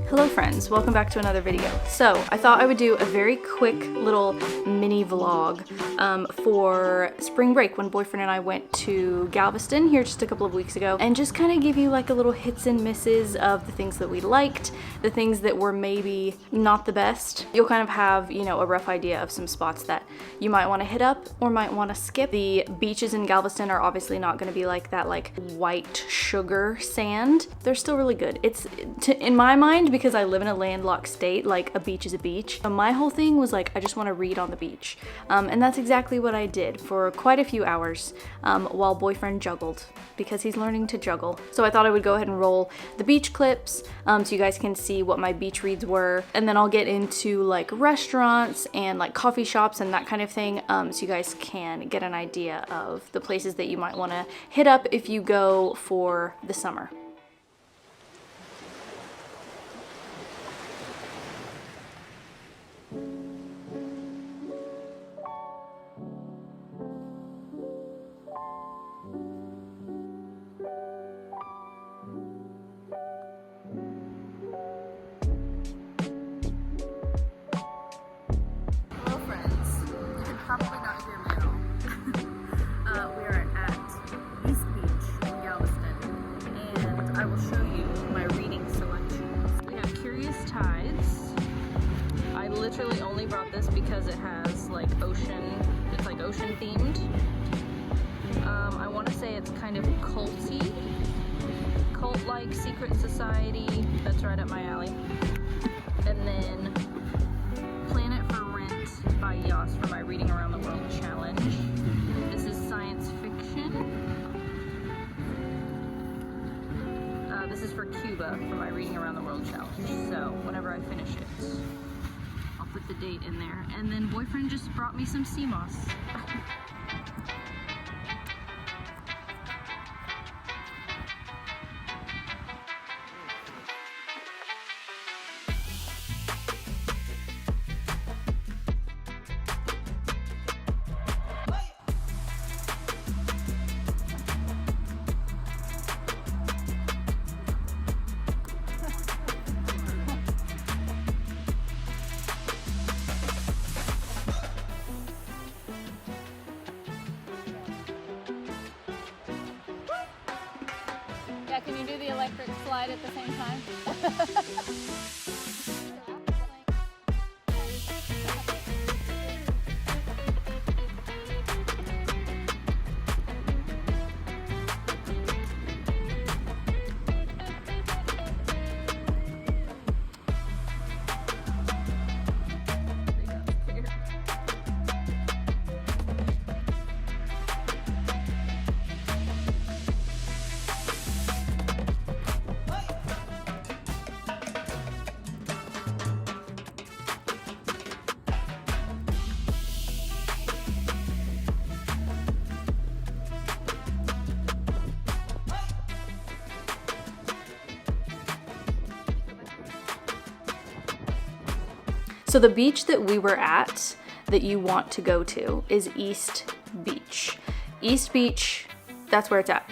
Hello friends, welcome back to another video. So I thought I would do a very quick little mini vlog for spring break when boyfriend and I went to Galveston here just a couple of weeks ago, and just kind of give you like a little hits and misses of the things that we liked, the things that were maybe not the best. You'll kind of have, you know, a rough idea of some spots that you might want to hit up or might want to skip. The beaches in Galveston are obviously not going to be like that like white sugar sand. They're still really good. It's in my mind, because I live in a landlocked state, like a beach is a beach. So my whole thing was like, I just want to read on the beach. And that's exactly what I did for quite a few hours while boyfriend juggled, because he's learning to juggle. So I thought I would go ahead and roll the beach clips so you guys can see what my beach reads were. And then I'll get into like restaurants and like coffee shops and that kind of thing, so you guys can get an idea of the places that you might want to hit up if you go for the summer. Probably not hear me at all. We are at East Beach in Galveston, and I will show you my reading selections. We have Curious Tides. I literally only brought this because it has like ocean, it's like ocean themed. I want to say it's kind of culty, cult-like secret society. That's right up my alley. And then Planet for Rent by Yas for my Reading Around the World challenge. This is science fiction. This is for Cuba for my Reading Around the World challenge. So whenever I finish it, I'll put the date in there. And then boyfriend just brought me some sea moss. Can you do the electric slide at the same time? So the beach that we were at that you want to go to is East Beach. East Beach, that's where it's at.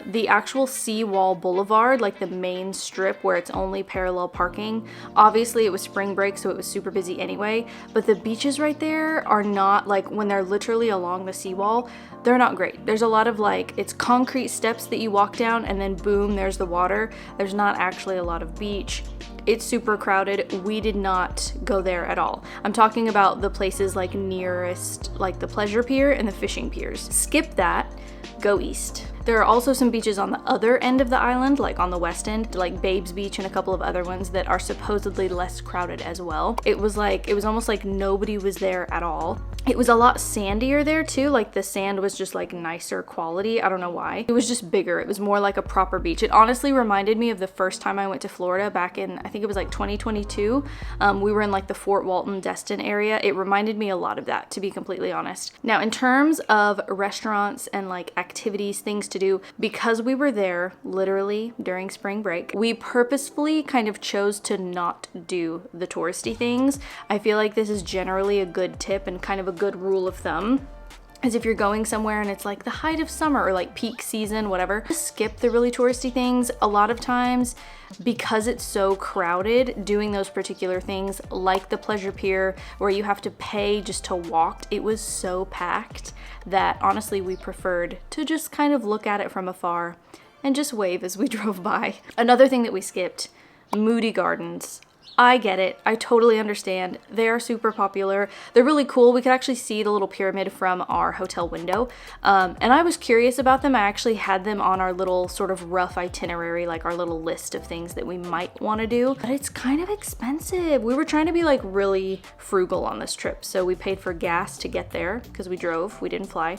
The actual Seawall Boulevard, like the main strip where it's only parallel parking, obviously it was spring break, so it was super busy anyway, but the beaches right there are not, like when they're literally along the seawall, they're not great. There's a lot of like, it's concrete steps that you walk down and then boom, there's the water. There's not actually a lot of beach. It's super crowded. We did not go there at all. I'm talking about the places like nearest, like the pleasure pier and the fishing piers. Skip that, go east. There are also some beaches on the other end of the island, like on the west end, like Babes Beach and a couple of other ones that are supposedly less crowded as well. It was almost like nobody was there at all. It was a lot sandier there too, like the sand was just like nicer quality. I don't know why. It was just bigger. It was more like a proper beach. It honestly reminded me of the first time I went to Florida back in, I think it was like 2022. We were in like the Fort Walton Destin area. It reminded me a lot of that, to be completely honest. Now in terms of restaurants and like activities, things to do, because we were there literally during spring break, we purposefully kind of chose to not do the touristy things. I feel like this is generally a good tip and kind of a good rule of thumb is if you're going somewhere and it's like the height of summer or like peak season, whatever, just skip the really touristy things. A lot of times, because it's so crowded, doing those particular things like the Pleasure Pier where you have to pay just to walk, it was so packed that honestly we preferred to just kind of look at it from afar and just wave as we drove by. Another thing that we skipped, Moody Gardens. I get it. I totally understand. They are super popular. They're really cool. We could actually see the little pyramid from our hotel window. And I was curious about them. I actually had them on our little sort of rough itinerary, like our little list of things that we might want to do. But it's kind of expensive. We were trying to be like really frugal on this trip. So we paid for gas to get there because we drove. We didn't fly.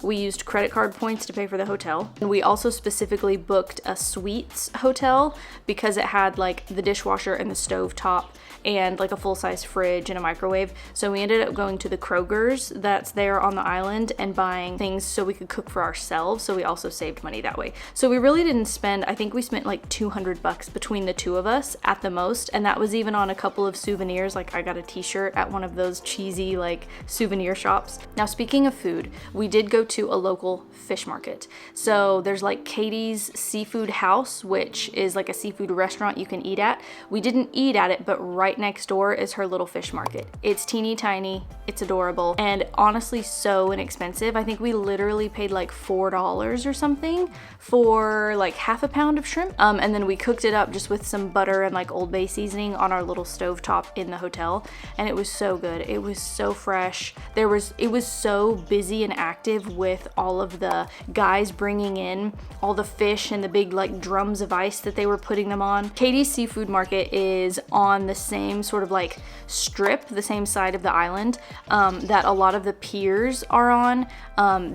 We used credit card points to pay for the hotel. And we also specifically booked a suites hotel because it had like the dishwasher and the stove top and like a full-size fridge and a microwave. So we ended up going to the Kroger's that's there on the island and buying things so we could cook for ourselves. So we also saved money that way. So we really didn't spend, I think we spent like $200 between the two of us at the most. And that was even on a couple of souvenirs. Like I got a t-shirt at one of those cheesy like souvenir shops. Now, speaking of food, we did go to a local fish market. So there's like Katie's Seafood House, which is like a seafood restaurant you can eat at. We didn't eat at it, but right next door is her little fish market. It's teeny tiny, it's adorable, and honestly so inexpensive. I think we literally paid like $4 or something for like half a pound of shrimp. And then we cooked it up just with some butter and like Old Bay seasoning on our little stovetop in the hotel. And it was so good. It was so fresh. It was so busy and active with all of the guys bringing in all the fish and the big like drums of ice that they were putting them on. Katie's Seafood Market is on the same sort of like strip, the same side of the island that a lot of the piers are on.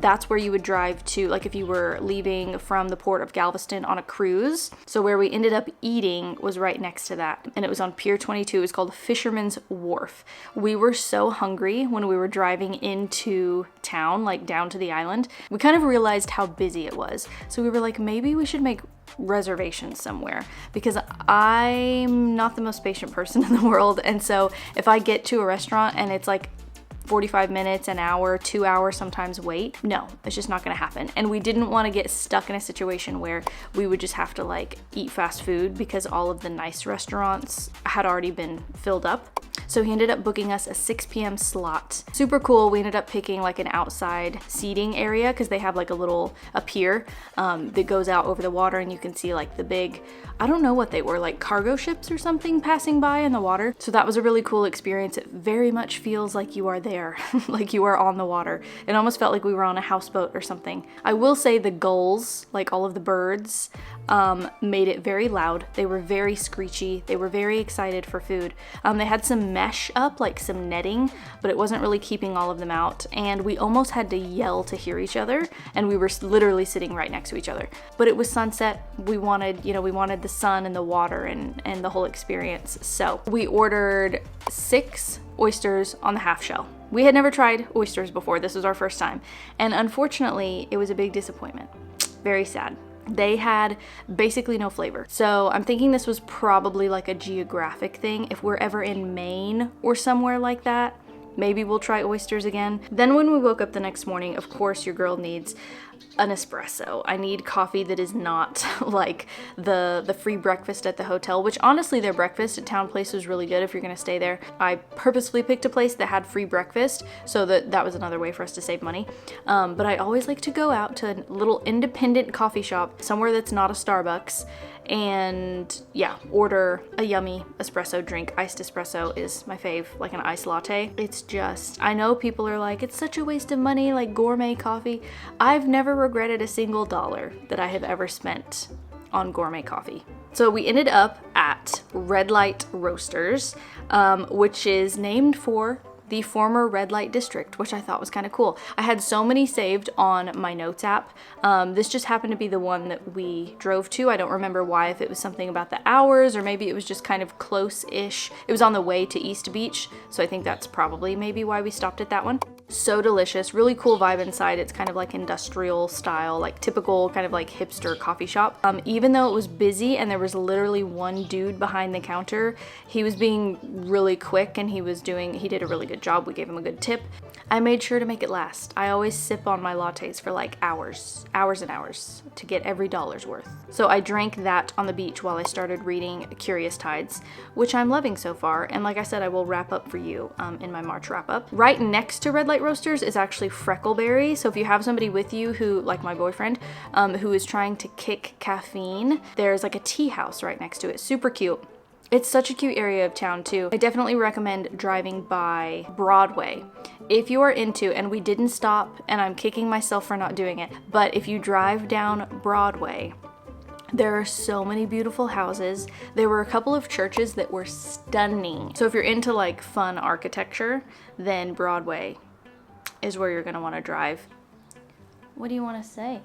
That's where you would drive to, like if you were leaving from the port of Galveston on a cruise. So where we ended up eating was right next to that, and it was on Pier 22. It was called Fisherman's Wharf. We were so hungry when we were driving into town, like down to the island. We kind of realized how busy it was. So we were like, maybe we should make reservations somewhere, because I'm not the most patient person in the world. And so if I get to a restaurant and it's like 45 minutes, an hour, 2 hours sometimes wait, no, it's just not gonna happen. And we didn't want to get stuck in a situation where we would just have to like eat fast food because all of the nice restaurants had already been filled up. So he ended up booking us a 6 p.m. slot. Super cool. We ended up picking like an outside seating area because they have like a pier that goes out over the water, and you can see like the big, I don't know what they were, like cargo ships or something passing by in the water. So that was a really cool experience. It very much feels like you are there, like you are on the water. It almost felt like we were on a houseboat or something. I will say the gulls, like all of the birds, made it very loud. They were very screechy. They were very excited for food. They had some mesh up, like some netting, but it wasn't really keeping all of them out. And we almost had to yell to hear each other. And we were literally sitting right next to each other. But it was sunset. We wanted the sun and the water and the whole experience. So we ordered 6 oysters on the half shell. We had never tried oysters before. This was our first time. And unfortunately, it was a big disappointment. Very sad. They had basically no flavor. So I'm thinking this was probably like a geographic thing. If we're ever in Maine or somewhere like that, maybe we'll try oysters again. Then when we woke up the next morning, of course your girl needs an espresso. I need coffee that is not like the free breakfast at the hotel, which honestly their breakfast at Town Place was really good if you're gonna stay there. I purposefully picked a place that had free breakfast, so that was another way for us to save money. But I always like to go out to a little independent coffee shop, somewhere that's not a Starbucks, and yeah, order a yummy espresso drink. Iced espresso is my fave, like an iced latte. It's just, I know people are like, it's such a waste of money, like gourmet coffee. I've never regretted a single dollar that I have ever spent on gourmet coffee. So we ended up at Light Roasters, which is named for the former red light district, which I thought was kind of cool. I had so many saved on my notes app. This just happened to be the one that we drove to. I don't remember why, if it was something about the hours or maybe it was just kind of close-ish. It was on the way to East Beach, so I think that's probably maybe why we stopped at that one. So delicious, really cool vibe inside. It's kind of like industrial style, like typical kind of like hipster coffee shop. Even though it was busy and there was literally one dude behind the counter, he was being really quick and he did a really good job. We gave him a good tip. I made sure to make it last. I always sip on my lattes for like hours and hours to get every dollar's worth. So I drank that on the beach while I started reading Curious Tides, which I'm loving so far. And like I said, I will wrap up for you in my March wrap up. Right next to Red Light Roasters is actually Freckleberry. So if you have somebody with you who, like my boyfriend, who is trying to kick caffeine, there's like a tea house right next to it. Super cute. It's such a cute area of town too. I definitely recommend driving by Broadway. If you are into, and we didn't stop, and I'm kicking myself for not doing it, but if you drive down Broadway, there are so many beautiful houses. There were a couple of churches that were stunning. So if you're into like fun architecture, then Broadway is where you're gonna wanna drive. What do you wanna say?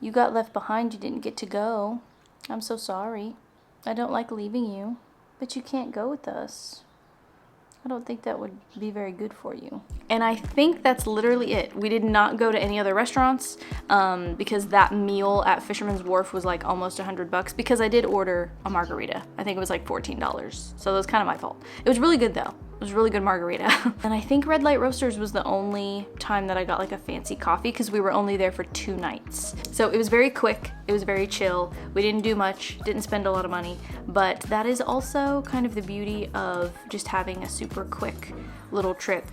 You got left behind, you didn't get to go. I'm so sorry. I don't like leaving you, but you can't go with us. I don't think that would be very good for you. And I think that's literally it. We did not go to any other restaurants because that meal at Fisherman's Wharf was like almost $100 because I did order a margarita. I think it was like $14. So that was kind of my fault. It was really good though. It was a really good margarita. And I think Red Light Roasters was the only time that I got like a fancy coffee because we were only there for 2 nights. So it was very quick, it was very chill. We didn't do much, didn't spend a lot of money, but that is also kind of the beauty of just having a super quick little trip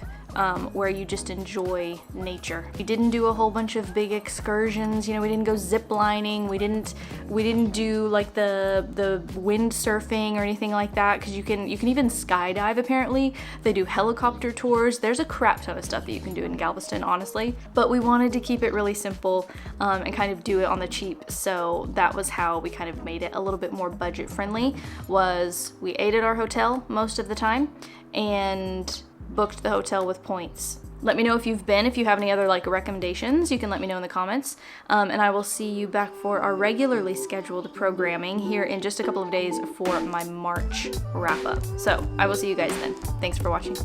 where you just enjoy nature. We didn't do a whole bunch of big excursions, you know, we didn't go zip lining, we didn't do like the wind surfing or anything like that, because you can even skydive apparently. They do helicopter tours. There's a crap ton of stuff that you can do in Galveston, honestly, but we wanted to keep it really simple and kind of do it on the cheap, so that was how we kind of made it a little bit more budget friendly. Was we ate at our hotel most of the time and booked the hotel with points. Let me know if you've been. If you have any other like recommendations, you can let me know in the comments. And I will see you back for our regularly scheduled programming here in just a couple of days for my March wrap up. So I will see you guys then. Thanks for watching.